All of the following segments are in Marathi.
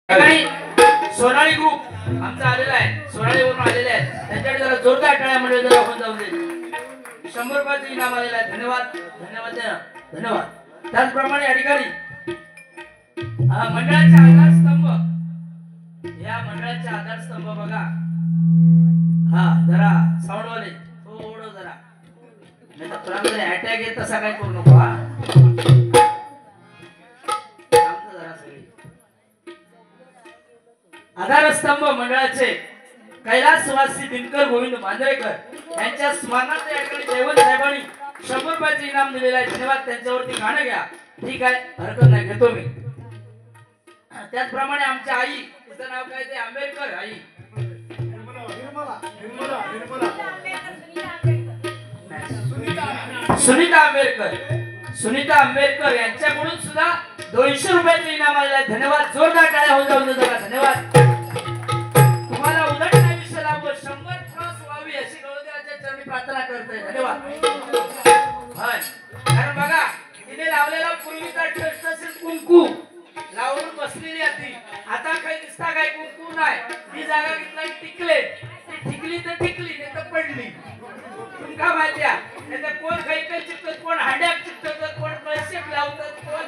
काही सोनाली ग्रुप आमचा आलेला आहे, सोनालीवरून आलेले आहेत, त्यांच्याकडे जरा जोरदार टाळ्या म्हणजे जरा होऊन जाऊ दे. 100 रुपयाचं इनाम आलेलं आहे. धन्यवाद धन्यवाद धन्यवाद. त्याचप्रमाणे या ठिकाणी मंडळाचे आधारस्तंभ, या मंडळाचे आधारस्तंभ बघा. हा जरा साऊंडवाले थोडं जरा नाही तर तुला जर अटॅक येत तसा काय करू नको. हा आधारस्तंभ मंडळाचे कैलासवासी दिनकर गोविंद मांजरेकर यांच्या स्मरणार्थ या ठिकाणी जयवंत साहेबांनी 100 रुपयाचे इनाम दिलेलं आहे. धन्यवाद. त्यांच्यावरती गाणं घ्या. ठीक आहे, हरकत नाही, घेतो मी. त्याचप्रमाणे आमच्या आई, तिचं नाव काय ते आंबेडकर आई, सुनीता आंबेडकर, सुनीता आंबेडकर यांच्याकडून सुद्धा 200 रुपयाचे इनाम आलेलं आहे. धन्यवाद. जोरदार टाळ्या होऊन जाऊन जरा धन्यवाद. तुम्हाला उलट आयुष्य लाभो, 100 क्रॉस व्हावी अशी गवळदेवाच्या चरणी प्रार्थना करते. धन्यवाद. कारण बघा तिने लावलेला पूर्वीचा ट्रस्ट असेल कुंकू लावून बसलेली होती. आता काही दिसता काय कुंकू नाही. ती जागा घेतला टिकले, टिकली तर टिकली नाही तर पडली. तुमका माहिती आहे नाही तर कोण काही काही चिपकत, कोण हांड्यात चिपकत, कोण कळशेप लावतात, कोण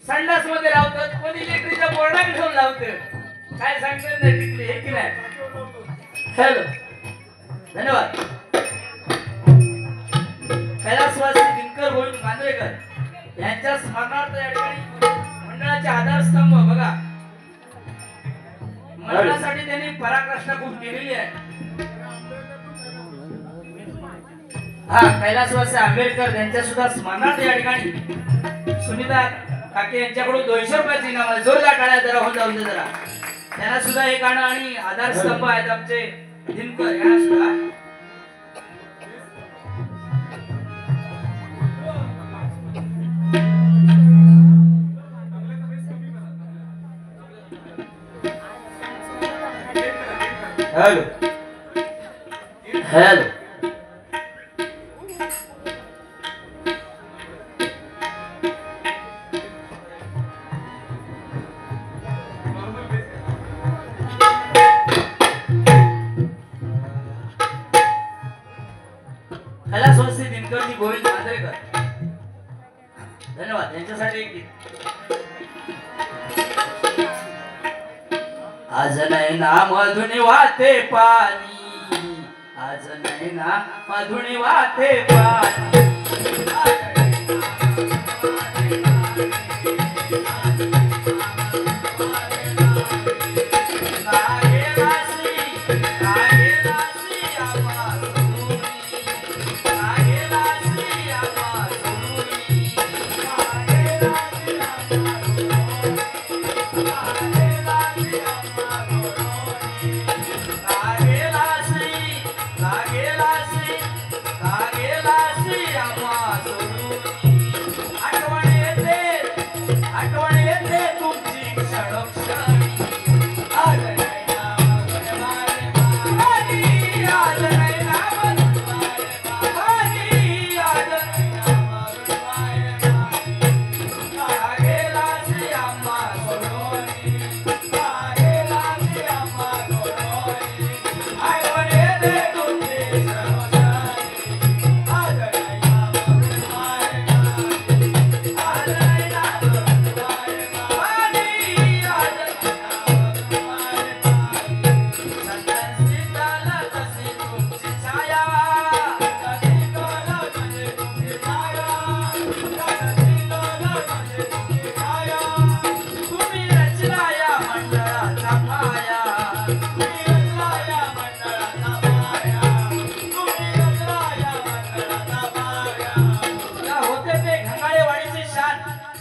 संडास मध्ये लावतात, कोण इलेक्ट्रिकच्या बोर्डात घेऊन लावतात. काय सांगतात नाही टिकली हे की नाही. हॅलो धन्यवाद. कैलासवासी दिनकर गोविंद मांजरेकर यांच्या स्मरणार्थ या ठिकाणी मंडळाचे आधारस्तंभ बघा. मंडळासाठी त्यांनी पराकाष्ठा खूप केलेली आहे. हा कैलासवासी आंबेडकर यांच्या सुद्धा स्मरणार्थ या ठिकाणी सुनीता काके यांच्याकडून 200 रुपयाचे इनाम आहे. जोरदार टाळ्या जरा होऊन जाऊन दे जरा. त्यांना सुद्धा एक गाणं आणि आधारस्तंभ आहेत आमचे दिनकर यांना सुद्धा. हॅलो हॅलो कैलासवासी दिनकरजी गोविंद मांजरेकर धन्यवाद. यांच्यासाठी एक गीत. आज नैना मधुनी वाहते पाणी, आज नैना मधुनी वाहते पाणी.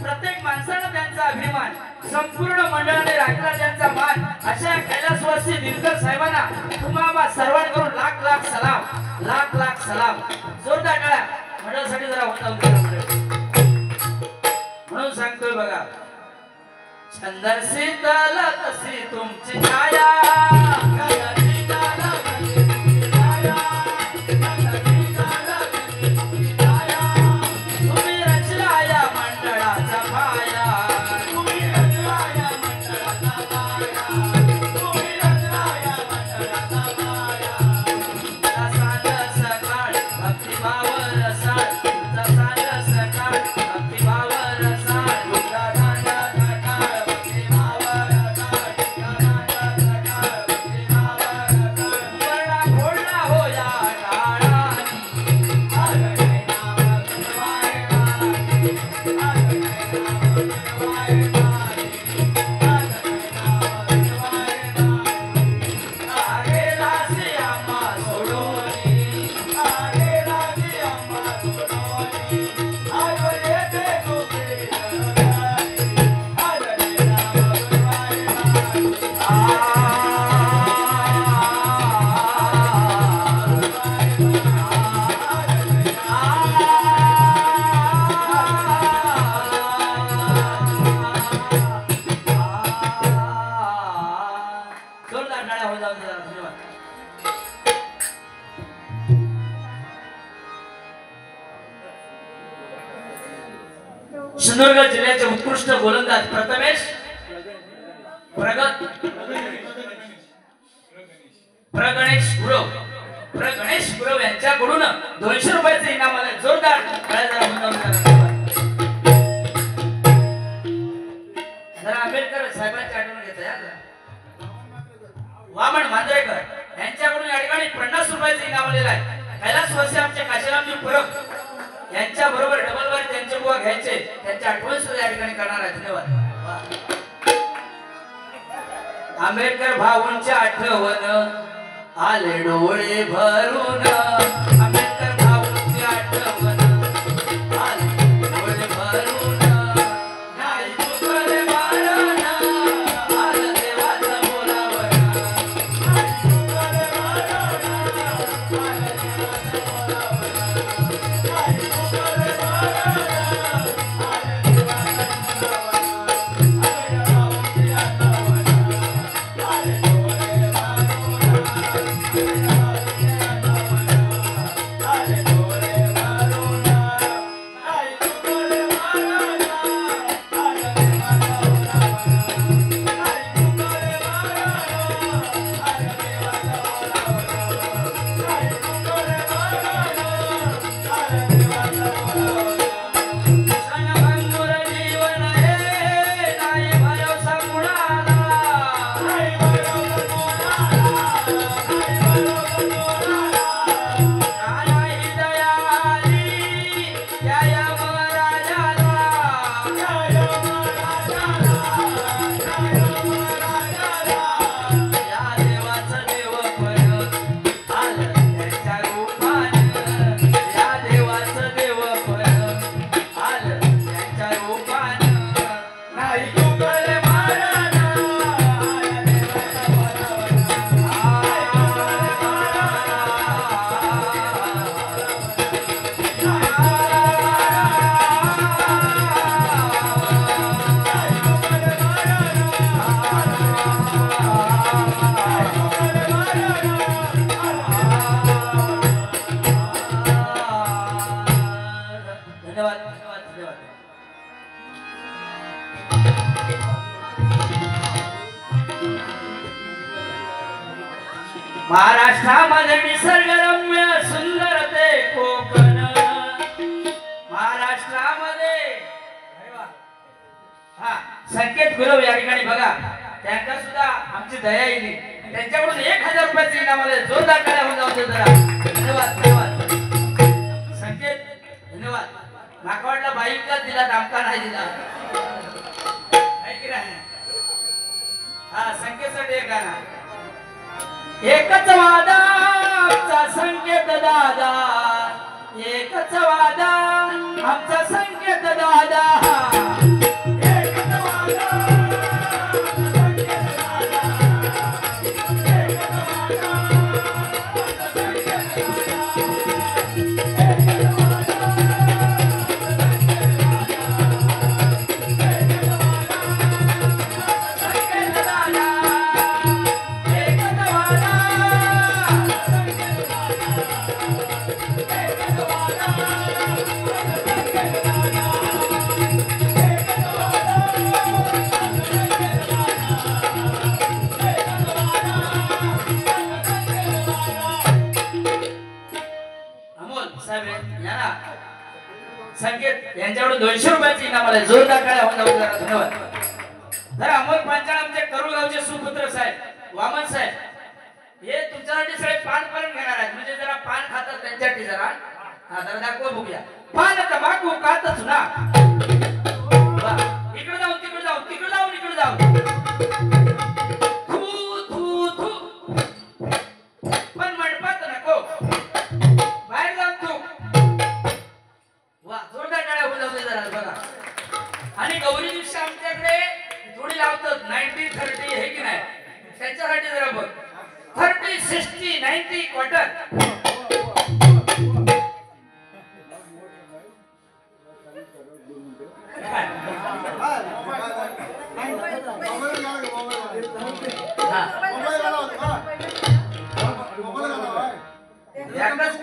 प्रत्येक माणसानं त्यांचा अभिमान, संपूर्ण मंडळाने राखला त्यांचा मान. अशा कैलासवासी दिनकर साहेबांना तुम्हा सर्वांकडून लाख लाख सलाम, लाख लाख सलाम. जोरदार टाळ्या मंडळासाठी जरा होता. म्हणून सांगतोय बघा. चंदन शीतल तशी तुमची छाया, तुम्ही रचला या मंडळाचा पाया. जाऊ दे. धन्यवाद. सिंधुदुर्ग जिल्ह्याचे उत्कृष्ट गोलंदाज प्रथमेश प्रगणेश गुरव यांच्याकडून 200 रुपयाचे इनाम आले. जोरदार जरा आंबेडकर साहेबांची आठवण घेत आहे. वामन मांजरेकर यांच्याकडून या ठिकाणी 50 रुपयाचे इनाम आलेलं आहे. कैलासवासी आमचे काशीरामजी परब यांच्या बरोबर डबल वर त्यांचे बुवा घ्यायचे, त्यांच्या आठवण सुद्धा या ठिकाणी करणार आहे. धन्यवाद. आंबेडकर भाऊंच्या आठवण आले डोळे भरून. आंबेडकर भाऊंची आठवण आले डोळे भरून. नाही चुकले मारण आलं देवाचं बोलावं. नाही चुकले मारण आलं देवाचं बोलावं. नाही चुकले मारण आलं देवाचं बोलावं. आंबेडकर भाऊंची आठवण आले डोळे भरून. महाराष्ट्रामध्ये निसर्गरम्य सुंदर ते कोकण. महाराष्ट्रामध्ये संकेत गुरव या ठिकाणी बघा, त्यांना सुद्धा आमची दया येईल. त्यांच्याकडून 1000 रुपयाचे इनाम आले. जोरदार टाळ्या होऊन जाऊ दे जरा. धन्यवाद धन्यवाद संकेत. धन्यवाद. नाकवाडला बाईकला दिला, दामका नाही दिला. हा संकेतसाठी एक गाणं. एकच वादा आमचा संकेत दादा, एकच वादा आमचा संकेत दादा. एकच वादा संकेत दादा, एकच वादा संकेत यांच्याकडून 200 रुपयाचे इनाम आले. जोरदार टाळ्या होऊन जाऊ द्या. धन्यवाद. जरा अमोल पांचाळ आमचे करुळगावचे सुपुत्र साहेब वामन साहेब हे तुमच्यासाठी सगळे पान करून घेणार आहेत. म्हणजे जरा पान खातात त्यांच्यासाठी जरा जरा दाखवा बघूया. पान तंबाखू खातच ना. इकडे जाऊ तिकडे जाऊ तिकडे जाऊ इकडे जाऊ. थू थू थू पण मंडपात नको. बाहेर जाऊन तू. वा जोरदार टाळ्या होऊन जाऊ जरा बघा. आणि गौरी दिवशी आमच्याकडे थोडी लावतात 90-30 हे की नाही, त्यांच्यासाठी जरा बघ. 30-60-90 क्वार्टर.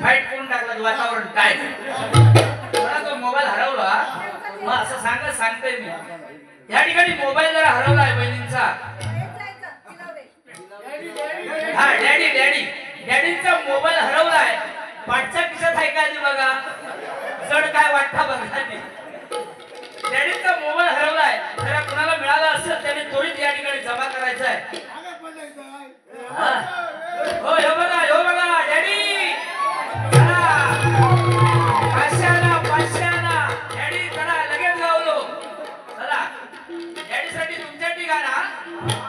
फाईट करून टाकलं वातावरण काय मला तो मोबाईल हरवला मग असं सांगतोय मी या ठिकाणी मोबाईल जरा हरवलाय बहिणींचा हा डॅडीचा मोबाईल हरवलाय पाठच्या खिशात आहे का आधी बघा जड काय वाटता बघा डॅडीचा मोबाईल हरवलाय जरा कुणाला मिळाला असेल त्याने त्वरित या ठिकाणी जमा करायचा आहे हो बघा डॅडी पाचशे डॅडी जरा लगेच गावलो चला डॅडीसाठी तुमच्यासाठी गाणं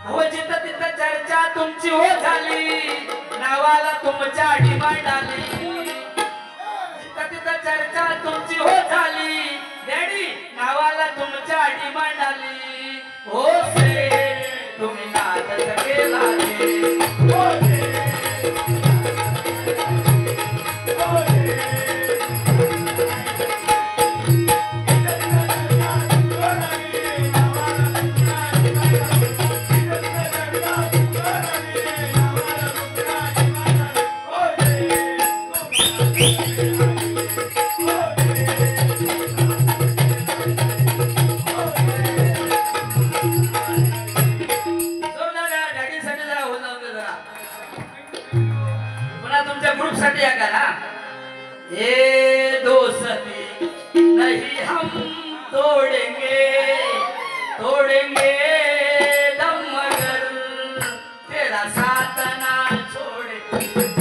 हो जिथं तिथं चर्चा तुमची हो झाली नावाला तुमच्या डिमांड आली जिथं तिथं चर्चा तुमची हो झाली डॅडी नावाला तुमच्या डिमांड आली हो से तुम्ही नादच केला हो ये दोस्ती नहीं हम तोड़ेंगे दम मगर तेरा साथ ना छोड़ेंगे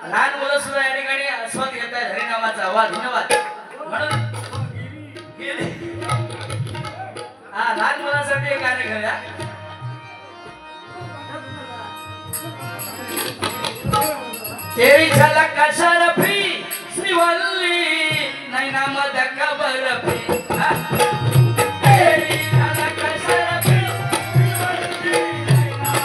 लहान मुलं सुद्धा या ठिकाणी आस्वाद घेत आहेत हरिनामाचा आवाज धन्यवाद म्हणून लहान मुलांसाठी एक गाणं घेऊया तेरी झलक का शरफी श्रीवल्ली नैना मदक बर्फी तेरी झलक का शरफी श्रीवल्ली नैना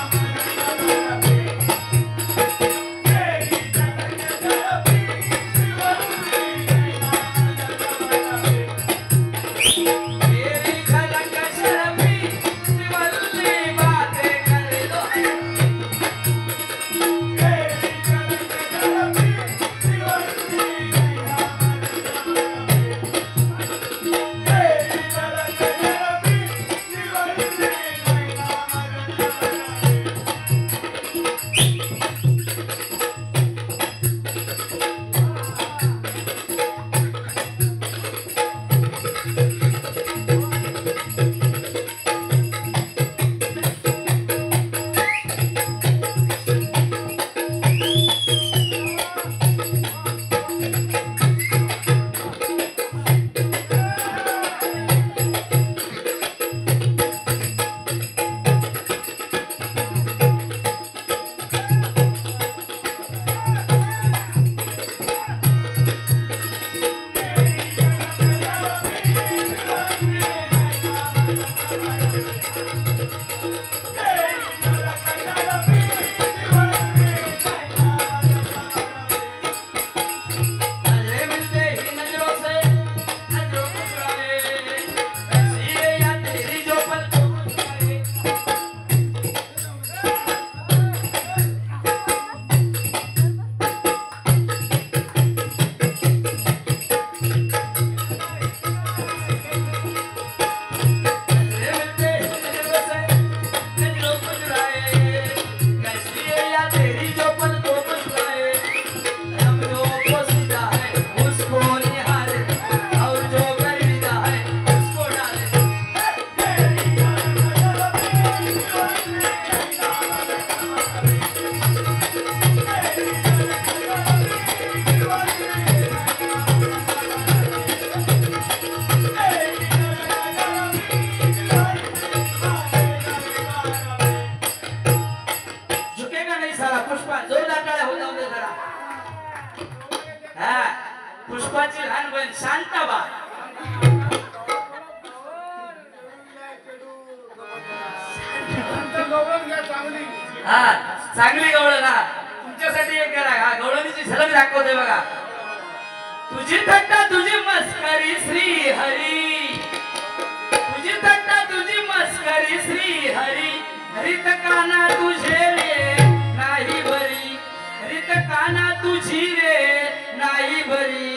हा चांगली गवळण ना तुमच्यासाठी एक करा हा गवळणीची झलक दाखवते बघा तुझी थट्टा तुझी मस्करी श्री हरी तुझी थट्टा तुझी मस्करी श्री हरी हरित काना तुझे रे नाही बरी हरित काना तुझी रे नाही बरी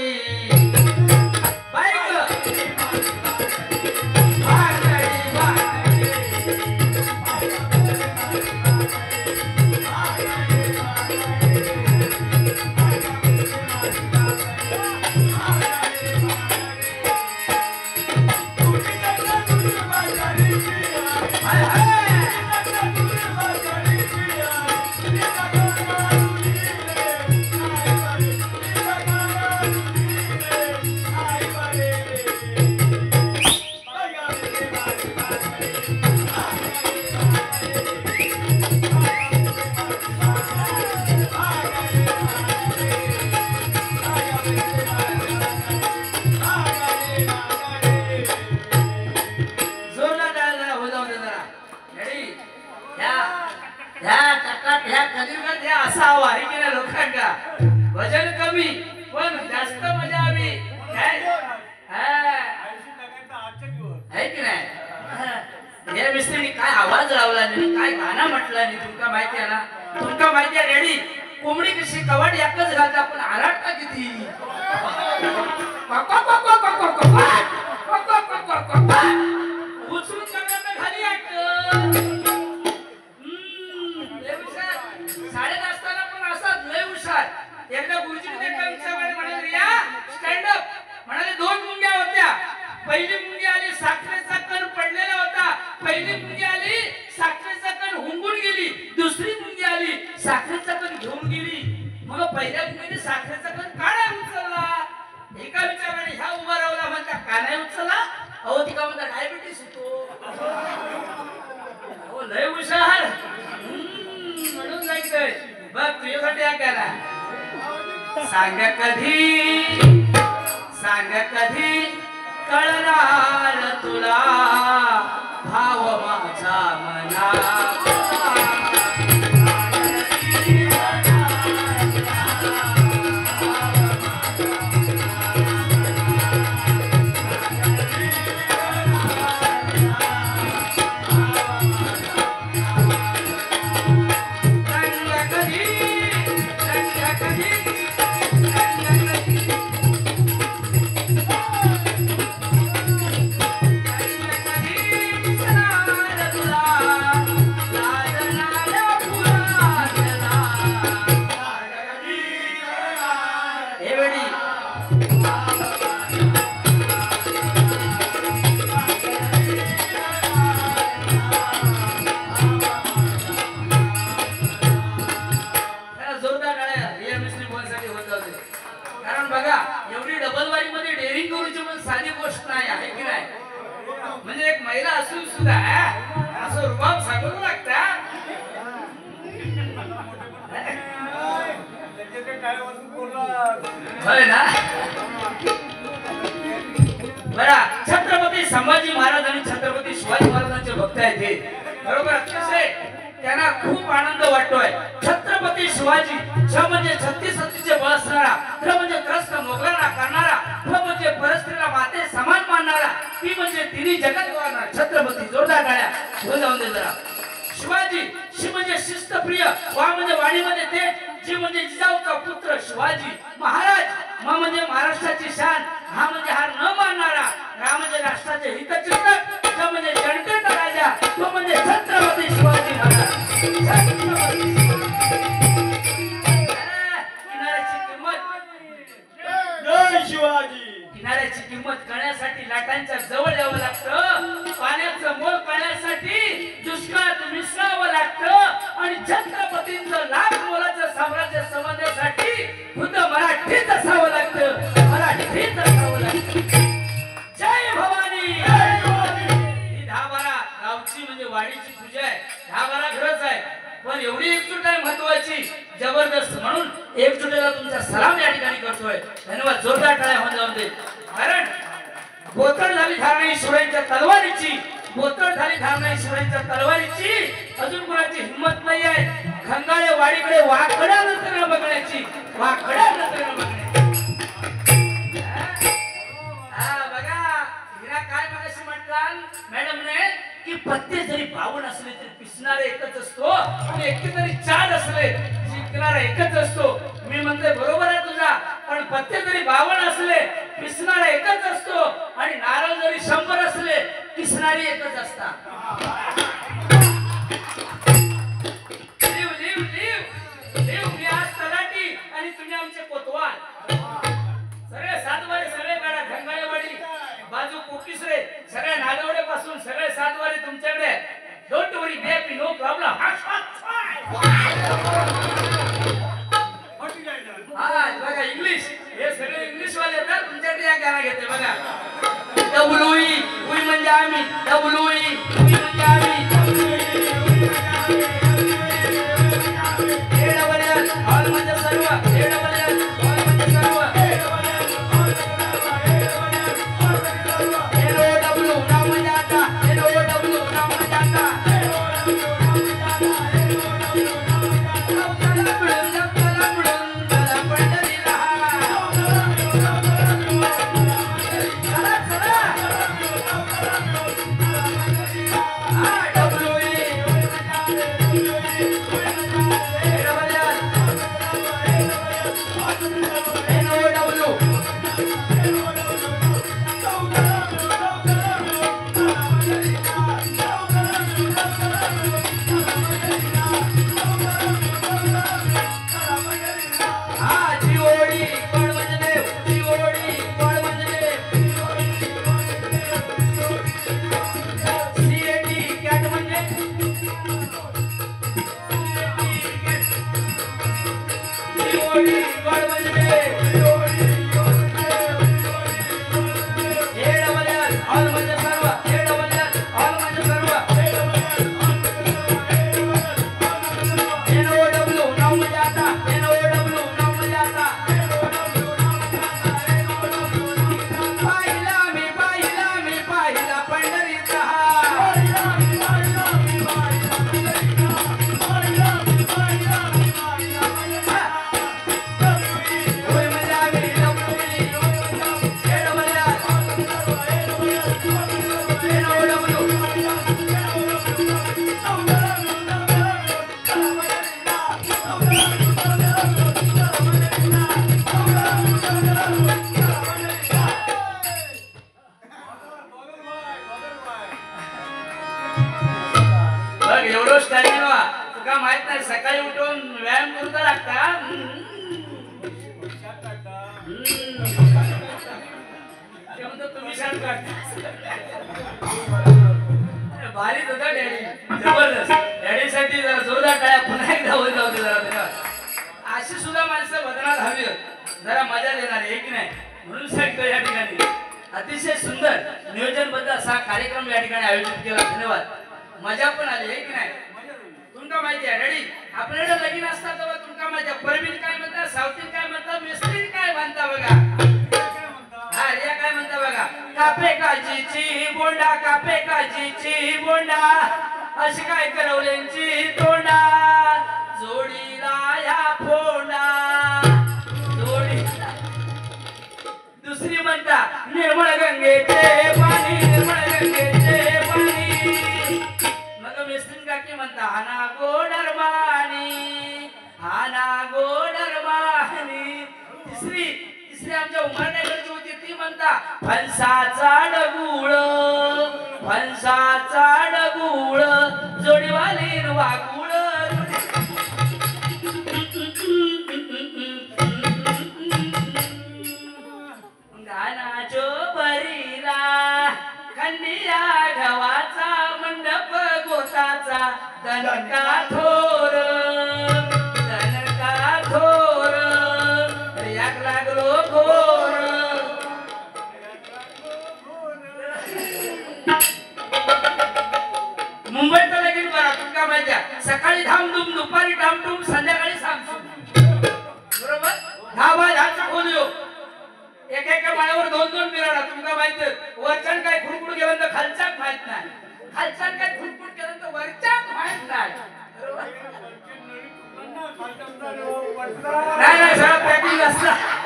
वजन कमी पण जास्त मजा आली काय आहे की नाही या मिस्त्रीने काय आवाज लावला नाही काय गाणं म्हटलं नाही तुमका माहिती आहे ना तुमका माहिती आहे रेडी कोंबडी कशी कवाड एकच घालता पण आराटता किती उचलून करण्यात खाली शाळेत असताना पण असाच लय हुशार एकदा गुरुजीने एका विचाराने म्हणाले या स्टँड अप म्हणाले दोन मुंग्या होत्या पहिली मुंगी आली साखरेचा कण पडलेला होता पहिली मुंगी आली साखरेचा कण हुंगून गेली दुसरी मुंगी आली साखरेचा कण घेऊन गेली मग पहिल्या मुंगीने साखरेचा कण का नाही उचलला एका विचाराने ह्या उभा राहला म्हणता का नाही उचलला अहो तिका म्हणता डायबिटीस होतो हो लय हुशार म्हणून जायचंय बघ तुझ्यासाठी या करा सांग कधी कळणार तुला भाव माझा मना म्हणजे एक महिला असून सुद्धा असं रुबाब सांगू लागता होय ना बरा छत्रपती संभाजी महाराज आणि छत्रपती शिवाजी महाराजांचे भक्त आहेत हे बरोबर अतिशय त्यांना खूप आनंद वाटतोय छत्रपती शिवाजी छ म्हणजे 36 सत्तीचे बळ असणारा त्र म्हणजे त्रस्त मोगलांना करणारा फ म्हणजे परस्त्रीला माते समान मानणारा ती म्हणजे तिन्ही जगत गवारणारा छत्रपती जोरदार टाळ्या हो जाऊन दे जरा शिवाजी शि म्हणजे शिस्तप्रिय वा म्हणजे वाणीमध्ये तेज जी म्हणजे जिजाऊचा पुत्र शिवाजी महाराज म म्हणजे महाराष्ट्राची शान हा म्हणजे हार न मानणारा रा म्हणजे राष्ट्राचे हितचिंतक ज म्हणजे जनतेचा राजा तो म्हणजे छत्रपती शिवाजी महाराज किनाऱ्याची किंमत जय शिवाजी किनाऱ्याची किंमत कळण्यासाठी लाटांच्या जवळ यावं लागतं पाण्याचं मोल कळण्यासाठी दुष्काळात मिसळावं लागतं आणि छत्रपतींचं लाख मोलाचं साम्राज्य समजण्यासाठी खुद्द मराठीत असावं लागतं मराठीत असावं लागतं जय भवानी ही 10-12 गावची म्हणजे वाडीची पूजा आहे 10-12 घरच आहे पण एवढी एकजूट आहे महत्वाची जबरदस्त म्हणून एकजुटीला तुमचा सलाम या ठिकाणी करतोय धन्यवाद जोरदार टाळ्या होऊन जाऊ दे कारण बोथड झाली धारणी सुरेंच्या तलवारीची बोतळ झाली धार नाही शिवाजीच्या तलवारीची. अजून कोणाची हिंमत नाही आहे खंगाळे वाडीकडे वाकड्या नजरेनं बघण्याची, वाकड्या नजरेनं बघण्याची. हा बघा हिरा काय मगाशी म्हटलं मॅडमने की पत्ते जरी 52 असले तरी पिसणारे एकच असतो आणि एकटे जरी 4 असले जिंकणारा एकच असतो. मी म्हणते बरोबर आहे तुझा, पण पत्ते जरी 52 असले पिसणारा एकच असतो आणि नारळ जरी 100 असले पिसणारी एकच असतात. लिव लिव लिव लिव मी आज तलाठी आणि तुम्ही आमचे कोतवाल. सगळे 7 वारे सगळे काढा खंगाळेवाडी बाजू कोकिसरे सगळ्या नागवडे पासून सगळे 7 वारे तुमच्याकडे. Don't worry baby no problem. हा बघा इंग्लिश हे सगळे इंग्लिश वाले येतात तुमच्याकडे. या गाणं घेते बघा. डब्ल्यूई उई म्हणजे आम्ही, डब्ल्यूई उई म्हणजे आम्ही, हे डबल एल ऑल म्हणजे सर्व, हे डबल एल ऑल म्हणजे सर्व, LOW नाव म्हणजे आता, LOW नाव म्हणजे आता. सकाळी उठून व्यायाम करता लागता. तुम्ही शांत भारीच होता डॅडी, जबरदस्त. डॅडीसाठी जरा जोरदार टाळ्या पुन्हा एकदा होत जाऊ दे जरा. अशी सुद्धा माणसं बदनात हवी, जरा मजा देणार आहे की नाही, म्हणून सांगतो या ठिकाणी. अतिशय सुंदर नियोजनबद्ध असा कार्यक्रम या ठिकाणी आयोजित केला. धन्यवाद. मजा पण आली आहे की नाही. तुमका माहिती आहे डॅडी आपल्याकडे लगीन असतात तेव्हा तुमका माहिती आहे परवीन काय म्हणतात, सावतीन काय म्हणतात, मिस्त्री काय म्हणता बघा. हा रिया काय म्हणता बघा. कापे काजीची बोंडा, कापे काजीची बोंडा, अशी काय करवल्यांची तोंडा, जोडीला या फोंडा जोडी. दुसरी म्हणता निर्मळ गंगेचे पाणी, निर्मळ गंगेचे पाणी. मग मिस्त्री काकी म्हणता हाना गोडरमानी, हाना गोडरमानी. तिसरी आमच्या उमरण्याकडची होती ती म्हणता फणसाचा डगुळ, फणसाचा डगुळ, जोडीवाली वागुळ. गानाचो बरीला खंडिया गव्हाचा मंडप गोताचा, दणका थोर, दणका थोर, याक लागलो घोर. मुंबईत लगीन बघा तुमका माहिती आहे. सकाळी धामधूम, दुपारी धामधूम, संध्याकाळी सामसूम. बरोबर 10 खोल्यो एका माळ्यावर 2-2 मिराडा. तुमका माहिती वरचण काय खुडखुड गेलं तर खालचाच माहित नाही. खालच्या काय फुटफुट केलं तर वरच्या माहित नाही नाही नाही सगळं पॅकिंग असतं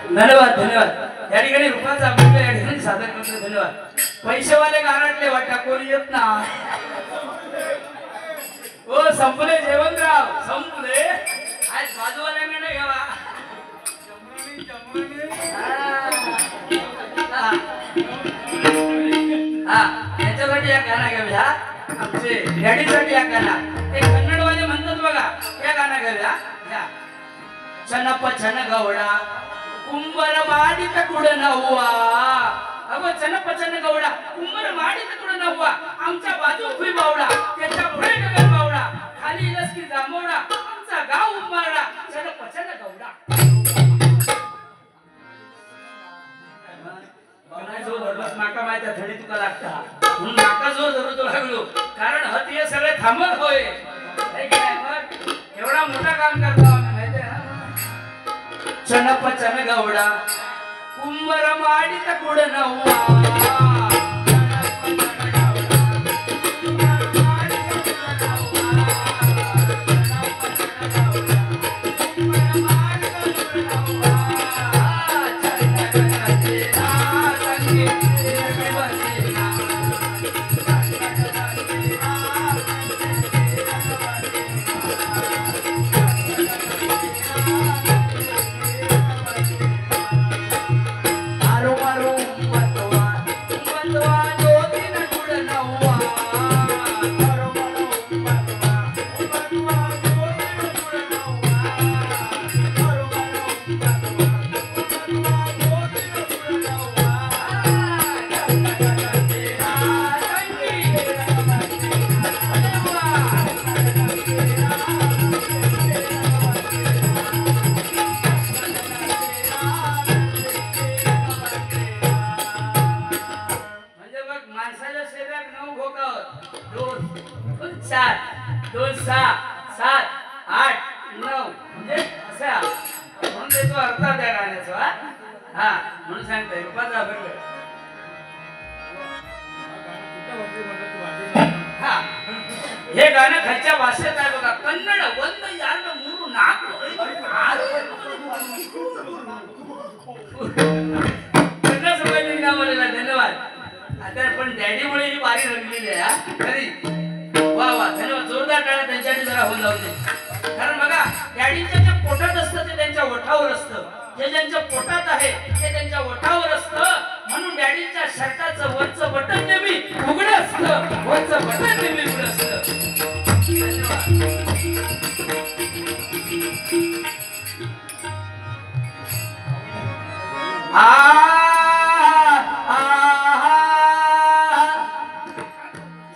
धन्यवाद धन्यवाद या ठिकाणी रुपयाचा अभंग या ठिकाणी सादर करतो धन्यवाद पैसेवाले गारटले वाटा कोणी येत ना ओ संपले जेवणराव संपले आज बाजूवाल्यांना नाही घ्यावा हा त्याच्यासाठी या गाणं घ्याव्या आमचे डॅडीसाठी या गाणं ते कन्नडवाले म्हणतात बघा या गाणं घ्याव्या चनप चन गौडा कुंभर ಮಾಡಿದ ಕೂಡ नव्वा अगो चनप चन गौडा कुंभर ಮಾಡಿದ ಕೂಡ नव्वा आमच्या बाजू खुई बावडा त्याच्या पुढे डगर बावडा खाली लसकी जांभोडा आमचा गाव उंबारडा चनप चन गौडा मला जो धरलास नाका माहिती थडी तुका लागता म्हणून नाका जो धरू तो लागलो कारण हत हे सगळे थांबत होय मग एवढा मोठा काम करतो माहिती आहे चनप चन गौडा कुंभर ಮಾಡಿದ ಕೂಡ नव्वा हे गाणं खालच्या भाषेत आहे बघा कन्नड वंद यार्ड मूರು ನಾಲ್ಕು कन्नड समजली ना मला धन्यवाद आता पण डॅडीमुळे ही बारी रंगलेली आहे खरी वा वा धन्यवाद जोरदार टाळ्या त्यांच्यासाठी जरा होऊन जाऊ दे कारण बघा डॅडीच्या जे पोटात असतं ते त्यांच्या ओठावर असतं जे ज्यांच्या पोटात आहे ते त्यांच्या ओठावर असतं म्हणून डॅडीच्या शर्टाचं वरचं बटन नेहमी उघडं असतं वरचं बटन नेहमी उघडं असतं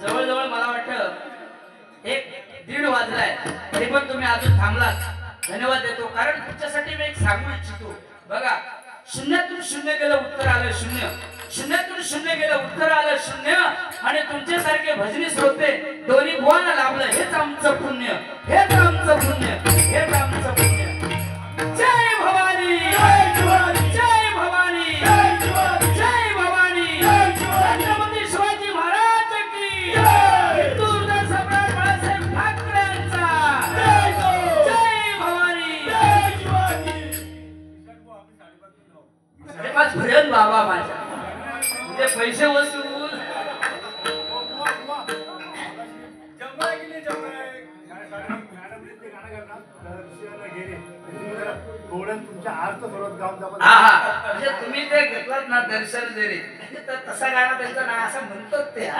जवळजवळ मला वाटतं 1:30 वाजलाय तरी पण तुम्ही अजून थांबलात धन्यवाद देतो कारण तुमच्यासाठी मी एक सांगू इच्छितो बघा शून्यातून शून्य गेलं उत्तर आलं शून्य शून्यातून शून्य गेलं उत्तर आलं शून्य आणि तुमच्यासारखे भजनी श्रोते दोन्ही भुवाला लाभलं हेच आमचं पुण्य हेच आमचं पुण्य हेच आमचं पुण्य जय भवानी जय भवानी जय भवानी जय भवानी छत्रपती शिवाजी महाराज की दूरदर्शन सम्राट बाळासाहेब ठाकरेंचा जय भवानी साडेपाच भरेल बाबा माझ्या म्हणजे पैसे वसूल म्हणजे तुम्ही ते घेतलात ना दर्शन जरी तर तसा गाणं त्यांचं ना असं म्हणतात ते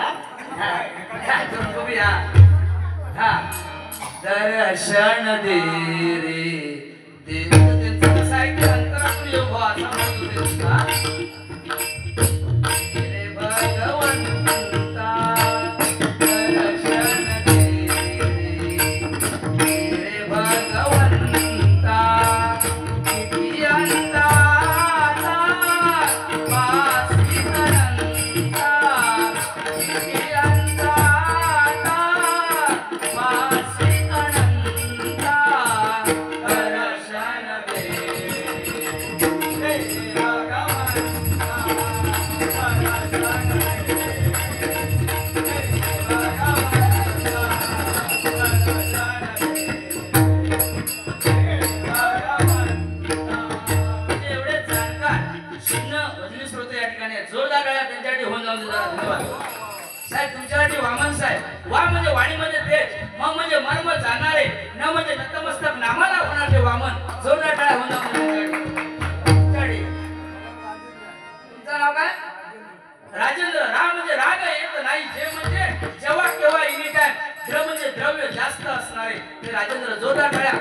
दर्शन दे रे त्यांचं कसं आहे की अंतरातून येऊ असं म्हणतो टाळ्या त्यांच्यासाठी होऊन जाऊन जरा धन्यवाद साहेब तुमच्यासाठी वामन साहेब वा म्हणजे वाणीमध्ये तेज म म्हणजे मर्म जाणारे न म्हणजे नतमस्तक नामाला होणार ते वामन जोरदार टाळ्या होऊन जाऊन तुमच्यासाठी तुमचं नाव काय राजेंद्र रा म्हणजे राग येत नाही जे म्हणजे जेव्हा केव्हा एनी टाइम द्र म्हणजे द्रव्य जास्त असणारे ते राजेंद्र जोरदार टाळ्या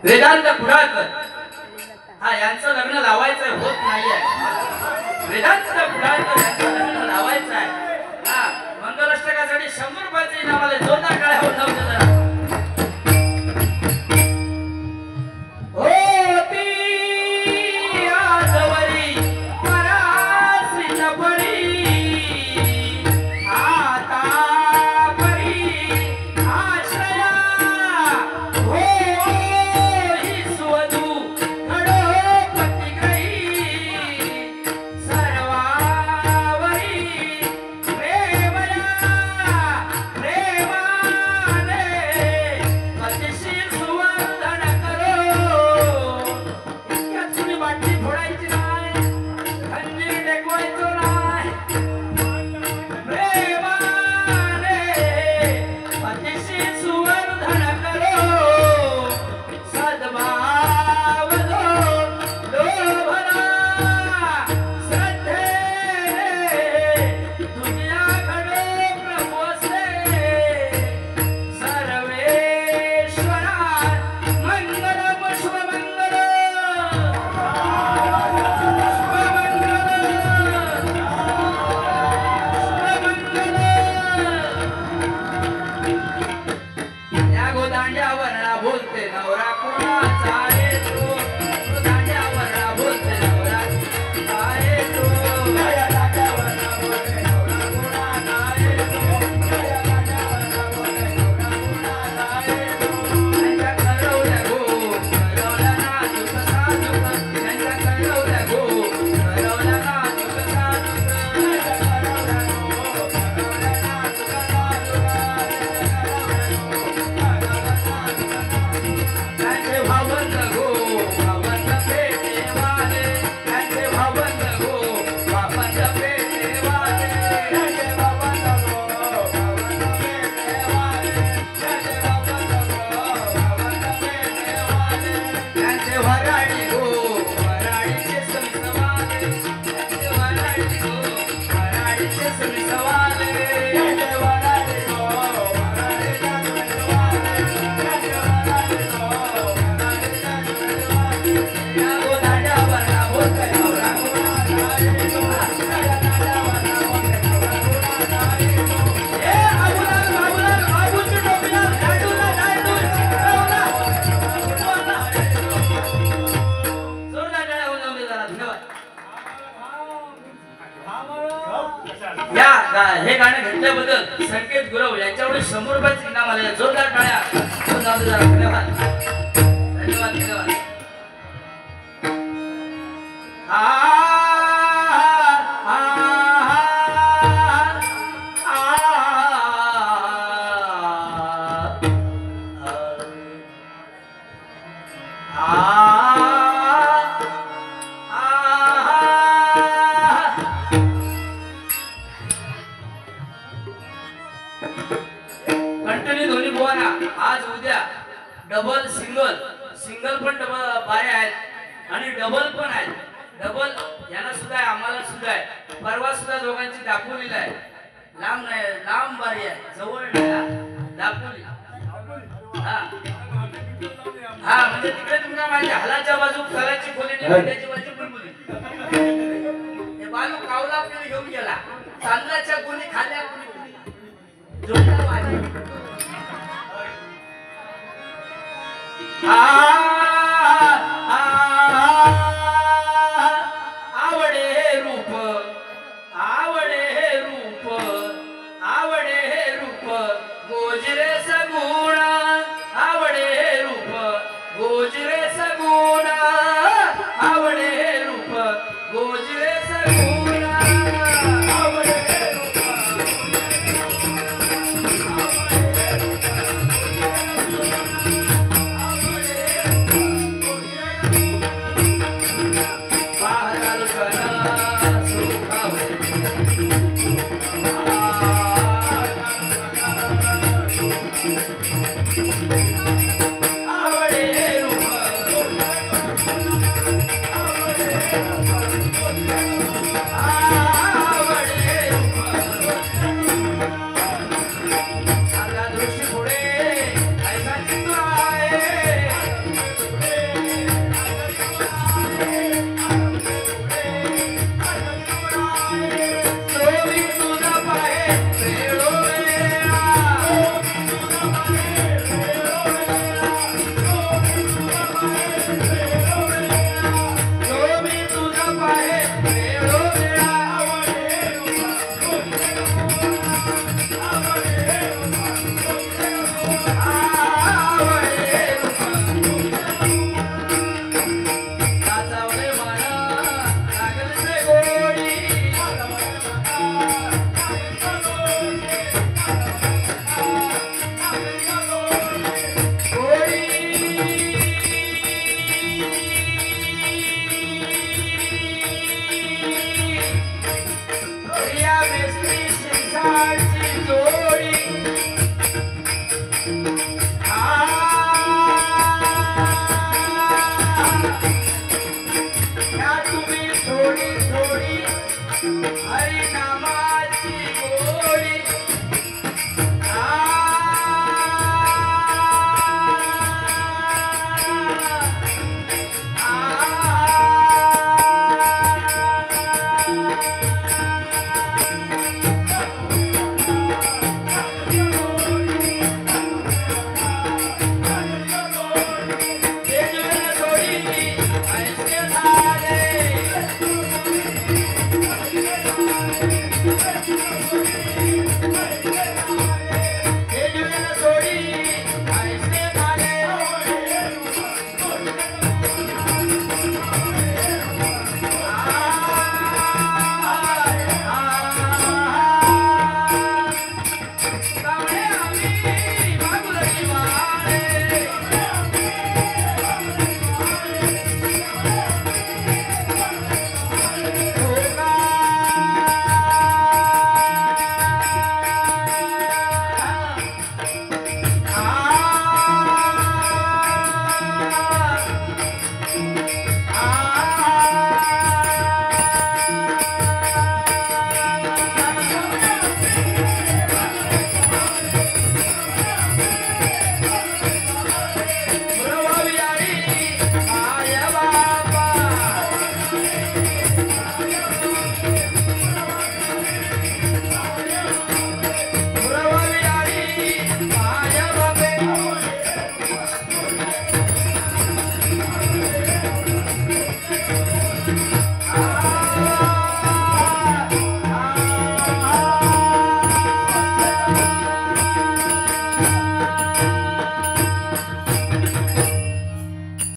वेदांत कुडाळकर हा यांचं लग्न लावायचं होत नाहीये वेदांत कुडाळकर यांचं लग्न लावायचं आहे हा मंगलाष्टकासाठी 100 रुपयाचे इनाम आले जोरदार टाळ्या होऊन जाऊ जरा हे गाणं घेतल्याबद्दल संकेत गुरव यांच्याकडून 100 रुपयाचे इनाम आले जोरदार टाळ्या धन्यवाद धन्यवाद धन्यवाद कंटिन्यू दोन्ही बुवाना आज उद्या डबल सिंगल पण डबल बारे आहेत आणि डबल पण आहेत डबल यांना सुद्धा आहे आम्हाला सुद्धा आहे परवा सुद्धा दोघांची दापोलीला आहे लांब नाही लांब बारी आहे जवळ नाही दापोली हा हा म्हणजे तिकडे तुम्हाला माहिती हलाच्या बाजू कलाची खोली त्याची बाजू बुलबुली हे बालू कावला आपल्याला घेऊन गेला तांदळाच्या कोणी खाल्ल्या कोणी जोडला वाजला आवडे रूप गोजरे सगुण आवडे रूप गोजरे सगुण आवडे रूप गोजरे सगुण आवडे रूप आवडे